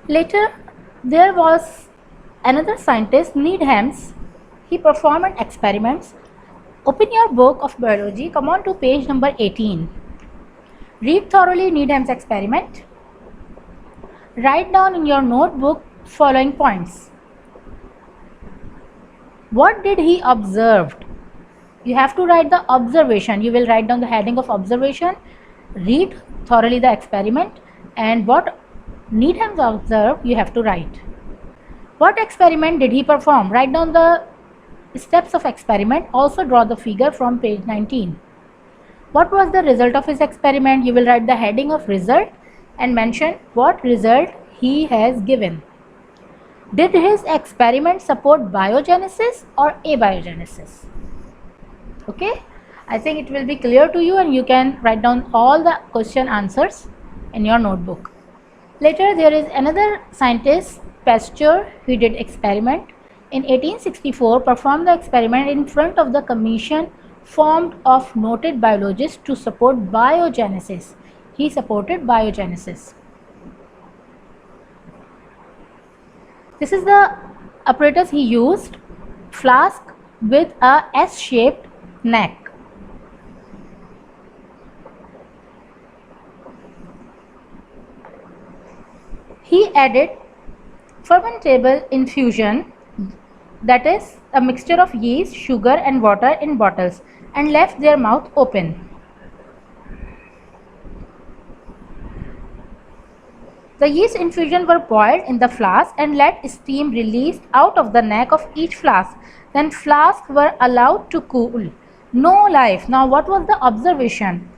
Later, there was another scientist, Needhams. He performed experiments. Open your book of biology, come on to page number 18. Read thoroughly Needham's experiment. Write down in your notebook following points. What did he observe? You have to write the observation. You will write down the heading of observation. Read thoroughly the experiment, and what Needham observed you have to write. What experiment did he perform? Write down the steps of experiment. Also draw the figure from page 19. What was the result of his experiment? You will write the heading of result and mention what result he has given. Did his experiment support biogenesis or abiogenesis? Okay, I think it will be clear to you, and you can write down all the question answers in your notebook. Later, there is another scientist, Pasteur, who did experiment. In 1864, performed the experiment in front of the commission formed of noted biologists to support biogenesis. He supported biogenesis. This is the apparatus he used, flask with a S-shaped neck. He added fermentable infusion, that is a mixture of yeast, sugar and water in bottles, and left their mouth open. The yeast infusion were boiled in the flask and let steam released out of the neck of each flask. Then flasks were allowed to cool. No life. Now what was the observation?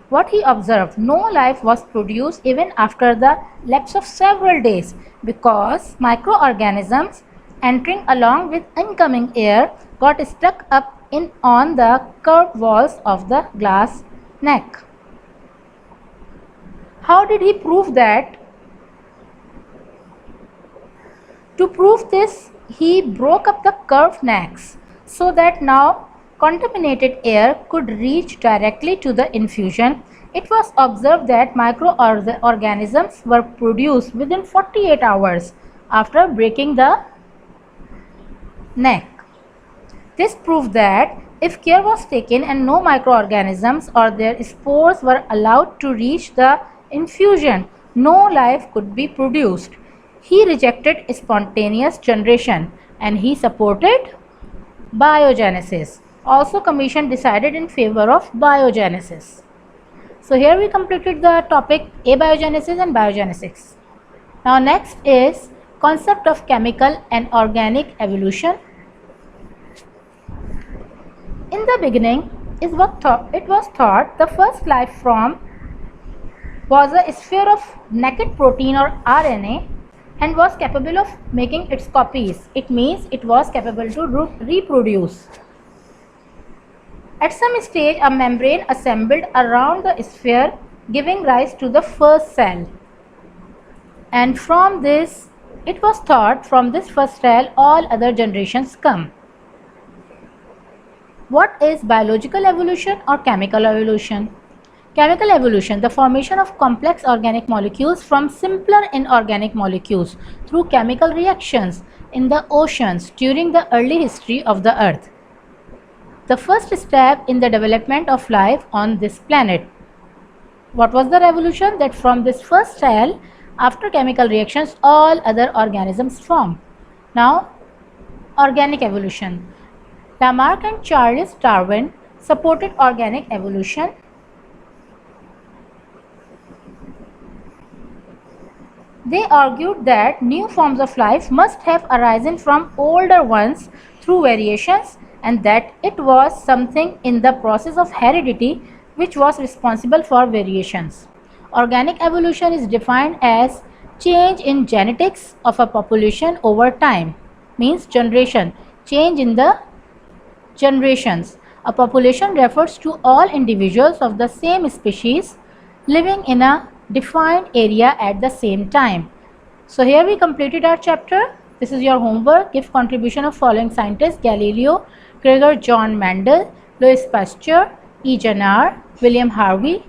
What he observed? No life was produced even after the lapse of several days, because microorganisms entering along with incoming air got stuck up on the curved walls of the glass neck. How did he prove that? To prove this, he broke up the curved necks so that now contaminated air could reach directly to the infusion. It was observed that microorganisms were produced within 48 hours after breaking the neck. This proved that if care was taken and no microorganisms or their spores were allowed to reach the infusion, no life could be produced. He rejected spontaneous generation and he supported biogenesis. Also, commission decided in favor of biogenesis. So here we completed the topic abiogenesis and biogenesis. Now next is concept of chemical and organic evolution. In the beginning it was thought the first life form was a sphere of naked protein or RNA and was capable of making its copies. It means it was capable to reproduce. At some stage, a membrane assembled around the sphere, giving rise to the first cell. And from this, it was thought from this first cell, all other generations come. What is biological evolution or chemical evolution? Chemical evolution, the formation of complex organic molecules from simpler inorganic molecules through chemical reactions in the oceans during the early history of the earth. The first step in the development of life on this planet. What was the revolution? That from this first cell, after chemical reactions, all other organisms form. Now, organic evolution. Lamarck and Charles Darwin supported organic evolution. They argued that new forms of life must have arisen from older ones through variations, and that it was something in the process of heredity which was responsible for variations. Organic evolution is defined as change in genetics of a population over time, means generation, change in the generations. A population refers to all individuals of the same species living in a defined area at the same time. So here we completed our chapter. This is your homework. Give contribution of following scientists: Galileo, Gregor John Mendel, Louis Pasteur, E. Jenner, William Harvey,